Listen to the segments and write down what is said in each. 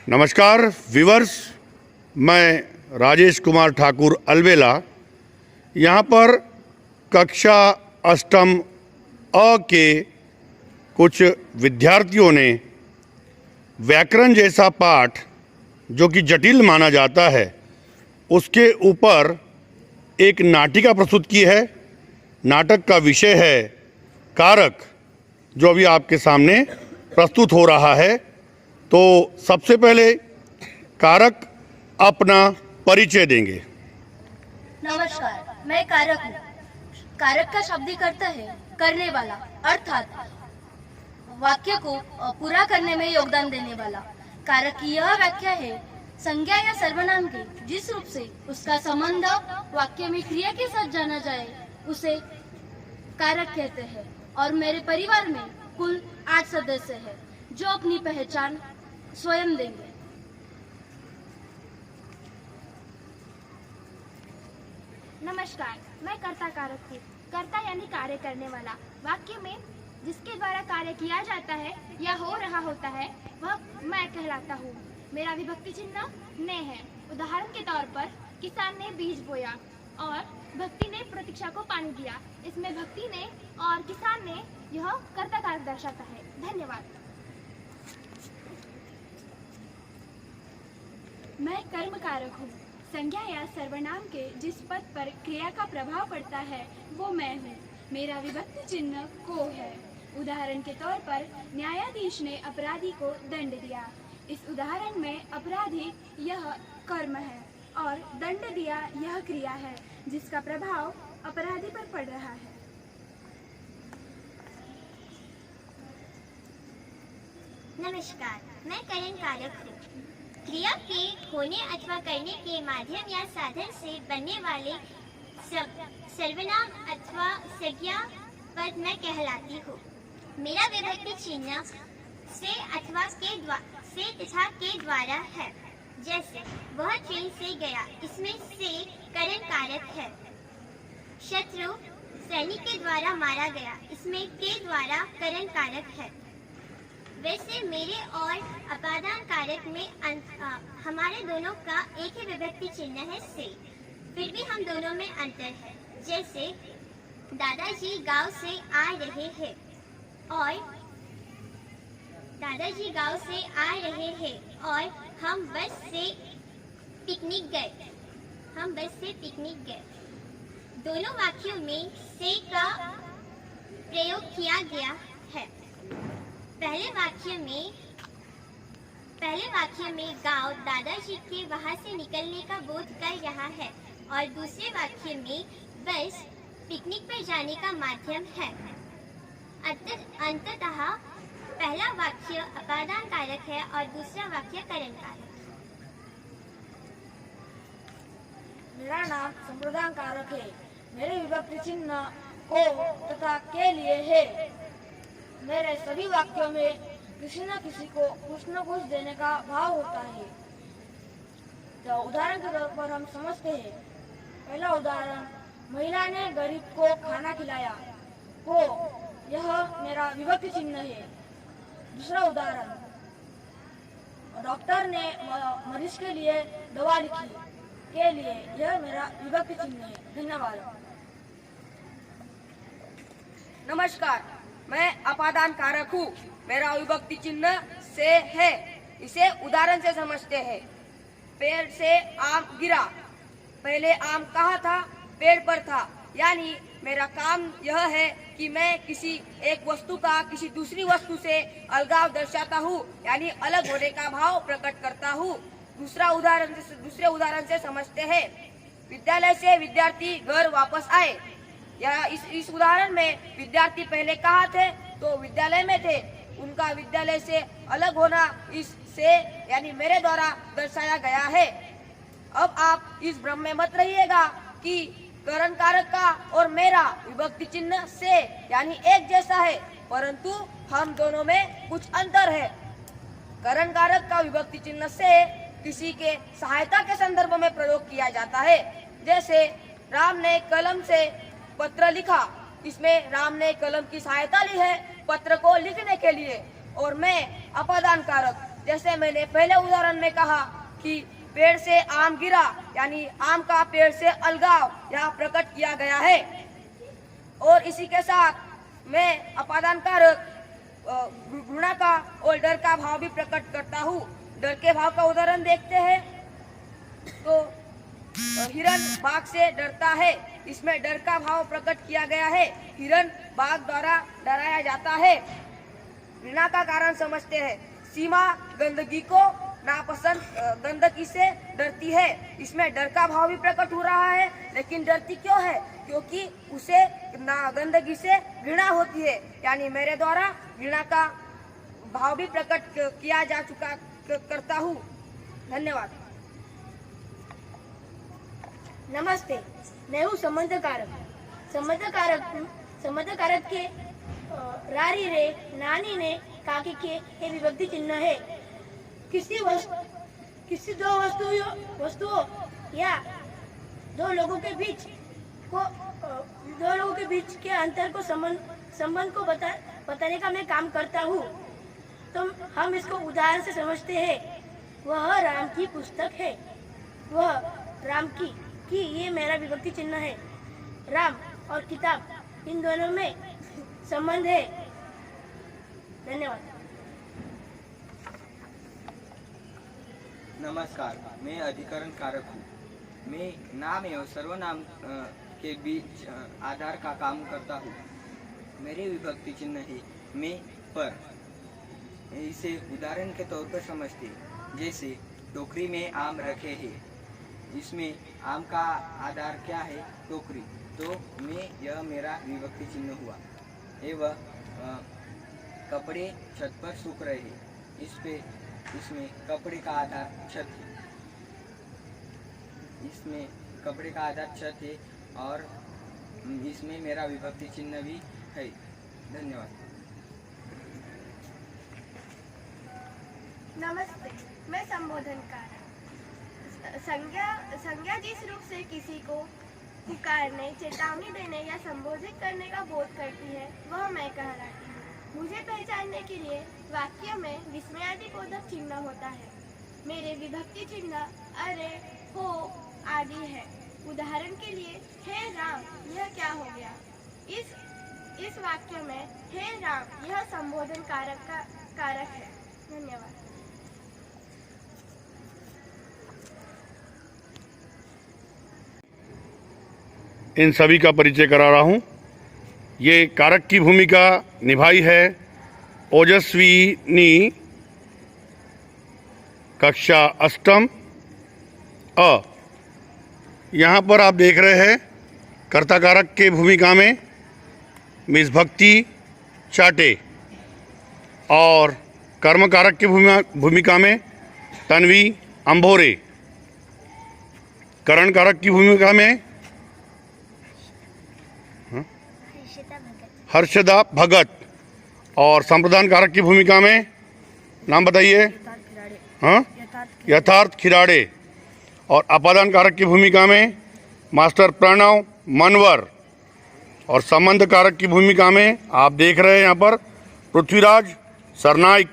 नमस्कार व्यूअर्स, मैं राजेश कुमार ठाकुर अलवेला यहाँ पर कक्षा अष्टम अ के कुछ विद्यार्थियों ने व्याकरण जैसा पाठ जो कि जटिल माना जाता है उसके ऊपर एक नाटिका प्रस्तुत की है। नाटक का विषय है कारक, जो अभी आपके सामने प्रस्तुत हो रहा है। तो सबसे पहले कारक अपना परिचय देंगे। नमस्कार, मैं कारक हूँ। कारक का शाब्दिक अर्थ है करने वाला, अर्थात वाक्य को पूरा करने में योगदान देने वाला। कारक की यह व्याख्या है संज्ञा या सर्वनाम के जिस रूप से उसका संबंध वाक्य में क्रिया के साथ जाना जाए उसे कारक कहते हैं। और मेरे परिवार में कुल 8 सदस्य हैं जो अपनी पहचान स्वयं देंगे। नमस्कार, मैं कर्ता कारक हूँ। कर्ता यानी कार्य करने वाला। वाक्य में जिसके द्वारा कार्य किया जाता है या हो रहा होता है वह मैं कहलाता हूँ। मेरा विभक्ति चिन्ह ने है। उदाहरण के तौर पर किसान ने बीज बोया और भक्ति ने प्रतीक्षा को पानी दिया। इसमें भक्ति ने और किसान ने यह कर्ता कारक दर्शाता है। धन्यवाद। मैं कर्म कारक हूँ। संज्ञा या सर्वनाम के जिस पद पर क्रिया का प्रभाव पड़ता है वो मैं हूँ। मेरा विभक्ति चिन्ह को है। उदाहरण के तौर पर न्यायाधीश ने अपराधी को दंड दिया। इस उदाहरण में अपराधी यह कर्म है और दंड दिया यह क्रिया है जिसका प्रभाव अपराधी पर पड़ रहा है। नमस्कार, मैं करण कारक हूँ। क्रिया के होने अथवा करने के माध्यम या साधन से बनने वाले सर्वनाम अथवा संज्ञा पद मैं कहलाती हूँ। मेरा विभक्ति चिन्ह से अथवा तथा के द्वारा है। जैसे वह ट्रेन से गया, इसमें से करण कारक है। शत्रु सैनिक के द्वारा मारा गया, इसमें के द्वारा करण कारक है। वैसे मेरे और अपादान कारक में हमारे दोनों का एक ही विभक्ति चिन्ह है से, फिर भी हम दोनों में अंतर है। जैसे दादाजी गांव से आ रहे हैं और दादाजी गांव से आ रहे हैं और हम बस से पिकनिक गए। दोनों वाक्यों में से का प्रयोग किया गया है। पहले वाक्य में गांव दादाजी के वहां से निकलने का बोध कर रहा है और दूसरे वाक्य में बस पिकनिक पर जाने का माध्यम है। अंततः पहला वाक्य अपादान कारक है और दूसरा वाक्य करण कारक। मेरा नाम संप्रदान कारक है। मेरे विभक्ति चिन्ह को तथा के लिए है। मेरे सभी वाक्यों में किसी न किसी को कुछ न कुछ देने का भाव होता है। तो उदाहरण के तौर पर हम समझते हैं। पहला उदाहरण, महिला ने गरीब को खाना खिलाया, को यह मेरा विभक्ति चिन्ह है। दूसरा उदाहरण, डॉक्टर ने मरीज के लिए दवा लिखी, के लिए यह मेरा विभक्ति चिन्ह है। धन्यवाद। नमस्कार, मैं अपादान कारक हूँ। मेरा विभक्ति चिन्ह से है। इसे उदाहरण से समझते हैं। पेड़ से आम गिरा। पहले आम कहाँ था? पेड़ पर था। यानी मेरा काम यह है कि मैं किसी एक वस्तु का किसी दूसरी वस्तु से अलगाव दर्शाता हूँ, यानी अलग होने का भाव प्रकट करता हूँ। दूसरे उदाहरण से समझते हैं। विद्यालय से विद्यार्थी घर वापस आए। या इस उदाहरण में विद्यार्थी पहले कहाँ थे? तो विद्यालय में थे। उनका विद्यालय से अलग होना इस से यानी मेरे द्वारा दर्शाया गया है। अब आप इस भ्रम में मत रहिएगा कि करण कारक का और मेरा विभक्ति चिन्ह से यानी एक जैसा है, परंतु हम दोनों में कुछ अंतर है। करण कारक का विभक्ति चिन्ह से किसी के सहायता के संदर्भ में प्रयोग किया जाता है। जैसे राम ने कलम से पत्र लिखा, इसमें राम ने कलम की सहायता ली है पत्र को लिखने के लिए। और मैं अपादान कारक जैसे मैंने पहले उदाहरण में कहा कि पेड़ से आम गिरा, यानी आम का पेड़ से अलगाव यहाँ प्रकट किया गया है। और इसी के साथ मैं अपादान कारक घृणा का और डर का भाव भी प्रकट करता हूँ। डर के भाव का उदाहरण देखते हैं तो हिरण बाघ से डरता है, इसमें डर का भाव प्रकट किया गया है। हिरण बाघ द्वारा डराया जाता है। घृणा का कारण समझते हैं। सीमा गंदगी को नापसंद, गंदगी से डरती है, इसमें डर का भाव भी प्रकट हो रहा है। लेकिन डरती क्यों है? क्योंकि उसे गंदगी से घृणा होती है, यानी मेरे द्वारा घृणा का भाव भी प्रकट किया जा चुका करता हूँ। धन्यवाद। नमस्ते, मैं हूँ संबंध कारक। संबंध कारक के रारी रे, नानी ने, काकी के ये विभक्ति चिन्ह है। किसी दो वस्तुओं या दो लोगों के बीच के अंतर को संबंध को बताने का मैं काम करता हूँ। तो हम इसको उदाहरण से समझते हैं। वह राम की पुस्तक है। वह राम की ये मेरा विभक्ति चिन्ह है। राम और किताब, इन दोनों में संबंध है। धन्यवाद। नमस्कार, मैं अधिकरण कारक हूँ। मैं नाम एवं सर्वनाम के बीच आधार का काम करता हूँ। मेरे विभक्ति चिन्ह है मैं, पर। इसे उदाहरण के तौर पर समझते, जैसे टोकरी में आम रखे हैं, इसमें आम का आधार क्या है? टोकरी। तो मैं, यह मेरा विभक्ति चिन्ह हुआ। एवं कपड़े छत पर सूख रहे हैं, इसमें कपड़े का आधार छत है, इसमें कपड़े का आधार छत है और इसमें मेरा विभक्ति चिन्ह भी है। धन्यवाद। नमस्ते, मैं संबोधन कारक। संज्ञा जिस रूप से किसी को पुकारने, चेतावनी देने या संबोधित करने का बोध करती है, वह मैं कहलाती हूँ। मुझे पहचानने के लिए वाक्य में विस्मयादिबोधक चिन्ह होता है। मेरे विभक्ति चिन्ह अरे, हो आदि है। उदाहरण के लिए, हे राम, यह क्या हो गया? इस वाक्य में हे राम यह संबोधन कारक है। धन्यवाद। इन सभी का परिचय करा रहा हूँ। ये कारक की भूमिका निभाई है ओजस्विनी, कक्षा अष्टम अ। यहाँ पर आप देख रहे हैं कर्ता कारक के भूमिका में मिस भक्ति चाटे और कर्म कारक की भूमिका में तन्वी अंभोरे, करण कारक की भूमिका में हर्षदा भगत और संप्रदान कारक की भूमिका में नाम बताइए। हाँ, यथार्थ खिराड़े। और अपादान कारक की भूमिका में मास्टर प्रणव मनवर। और संबंध कारक की भूमिका में आप देख रहे हैं यहाँ पर पृथ्वीराज सरनाइक।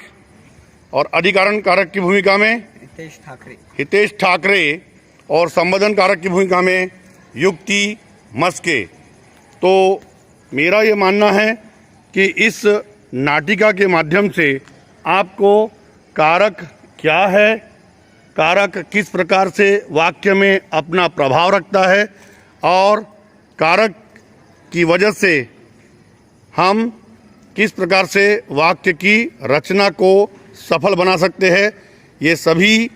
और अधिकारण कारक की भूमिका में हितेश ठाकरे। और संबोधन कारक की भूमिका में युक्ति मस्के। तो मेरा ये मानना है कि इस नाटिका के माध्यम से आपको कारक क्या है, कारक किस प्रकार से वाक्य में अपना प्रभाव रखता है और कारक की वजह से हम किस प्रकार से वाक्य की रचना को सफल बना सकते हैं, ये सभी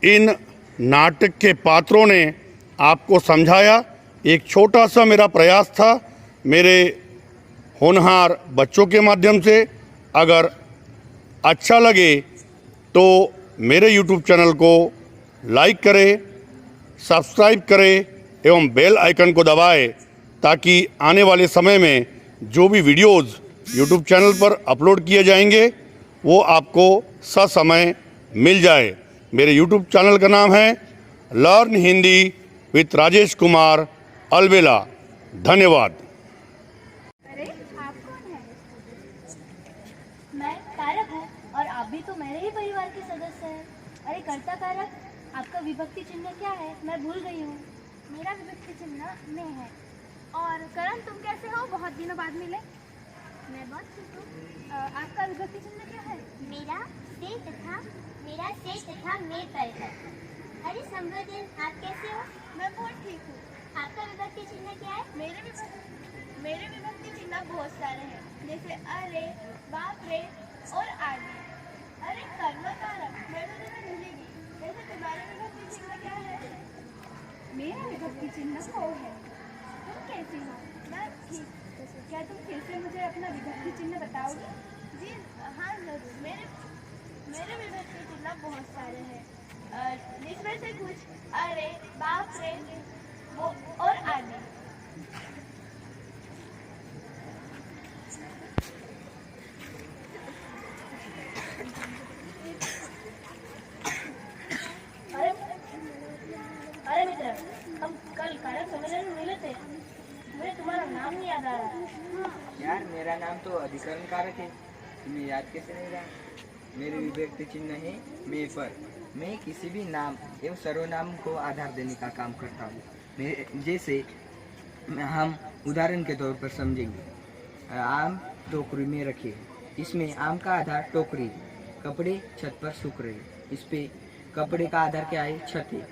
इन नाटक के पात्रों ने आपको समझाया। एक छोटा सा मेरा प्रयास था मेरे होनहार बच्चों के माध्यम से। अगर अच्छा लगे तो मेरे YouTube चैनल को लाइक करें, सब्सक्राइब करें एवं बेल आइकन को दबाएं ताकि आने वाले समय में जो भी वीडियोज़ YouTube चैनल पर अपलोड किए जाएंगे वो आपको ससमय मिल जाए। मेरे YouTube चैनल का नाम है लर्न हिंदी विथ राजेश कुमार अलवेला। धन्यवाद। मैं कारक हूँ और आप भी तो मेरे ही परिवार कर्ता कारक, आपका विभक्ति चिन्ह क्या है? मैं भूल गई हूँ। मेरा विभक्ति चिन्ह में है। और करण, तुम कैसे हो? बहुत दिनों बाद मिले। मैं बहुत खुश हूँ। आपका विभक्ति चिन्ह क्या है? मेरा से तथा मैं पर है। अरे संबोधन, आप कैसे हो? मैं बहुत ठीक हूँ। आपका विभक्ति चिन्ह क्या है? मेरे विभक्ति चिन्ह बहुत सारे हैं, जैसे अरे, बाप रे और आदि। अरे कर्म कारक, मैं तो तुम्हें भूलेगी। वैसे तुम्हारा विभक्ति चिन्ह क्या है? मेरा विभक्ति चिन्ह को है। तुम कैसी हो? मैं ठीक। क्या तुम फिर से मुझे अपना विभक्ति चिन्ह बताओगे? जी हाँ, जरूर। मेरे विभक्ति चिन्ह बहुत सारे हैं, जिसमें से कुछ अरे, बाप रे वो और आदि। अरे मित्र, हम कल कारक सम्मेलन में मिले थे। मुझे तुम्हारा नाम नहीं याद आ रहा। यार, मेरा नाम तो अधिकरण कारक है, तुम्हें याद कैसे नहीं रहा? मेरे विभक्ति चिन्ह है मैं पर। मैं किसी भी नाम एवं सर्वनाम को आधार देने का काम करता हूँ। जैसे हम उदाहरण के तौर पर समझेंगे। आम टोकरी में रखे, इसमें आम का आधार टोकरी, कपड़े छत पर सूख रहे, इस पे कपड़े का आधार क्या है? छत है।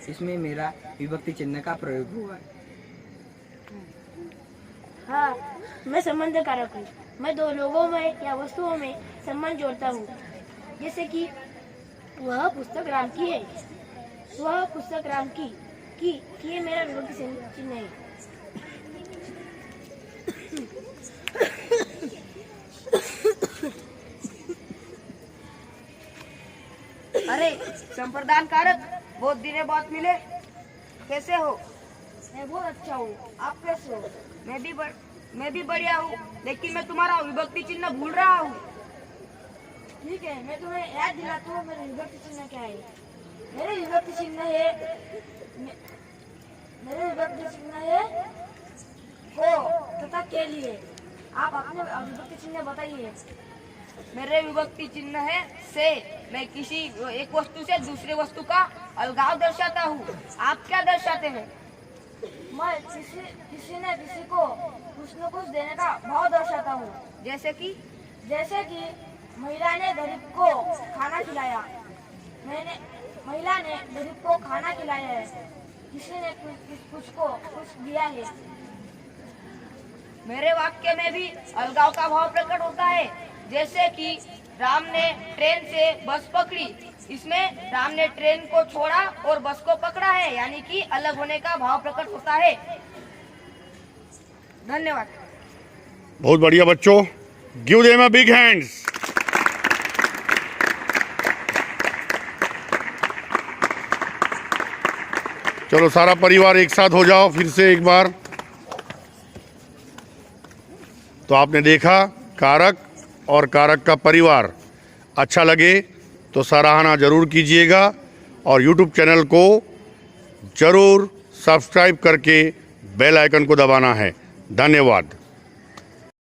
इसमें मेरा विभक्ति चिन्ह का प्रयोग हुआ है। हाँ, मैं संबंध कारक हूँ। मैं दो लोगों में या वस्तुओं में संबंध जोड़ता हूँ। जैसे कि वह पुस्तक राम की है, वह पुस्तक राम की ये मेरा विभक्ति चिन्ह है। अरे संप्रदान कारक, बहुत दिनों बाद मिले। कैसे हो? मैं बहुत अच्छा हूँ। आप कैसे हो? मैं भी बढ़िया हूँ, लेकिन मैं तुम्हारा विभक्ति चिन्ह भूल रहा हूँ। ठीक है, मैं तुम्हें याद दिलाता हूँ मेरा विभक्ति चिन्ह क्या है। मेरे विभक्ति चिन्ह है को तथा के लिए। आप अपने विभक्ति चिन्ह बताइए। मेरे विभक्ति चिन्ह है से। मैं किसी एक वस्तु से दूसरे वस्तु का अलगाव दर्शाता हूँ। आप क्या दर्शाते हैं? मैं किसी न किसी को कुछ न कुछ देने का भाव दर्शाता हूँ। जैसे कि महिला ने गरीब को खाना खिलाया। महिला ने गरीब को खाना खिलाया है। किसी ने कुछ को कुछ दिया है। मेरे वाक्य में भी अलगाव का भाव प्रकट होता है। जैसे कि राम ने ट्रेन से बस पकड़ी, इसमें राम ने ट्रेन को छोड़ा और बस को पकड़ा है, यानी कि अलग होने का भाव प्रकट होता है। धन्यवाद। बहुत बढ़िया बच्चों, give them a big hands. चलो सारा परिवार एक साथ हो जाओ फिर से एक बार। तो आपने देखा कारक और कारक का परिवार। अच्छा लगे तो सराहना जरूर कीजिएगा और YouTube चैनल को जरूर सब्सक्राइब करके बेल आइकन को दबाना है। धन्यवाद।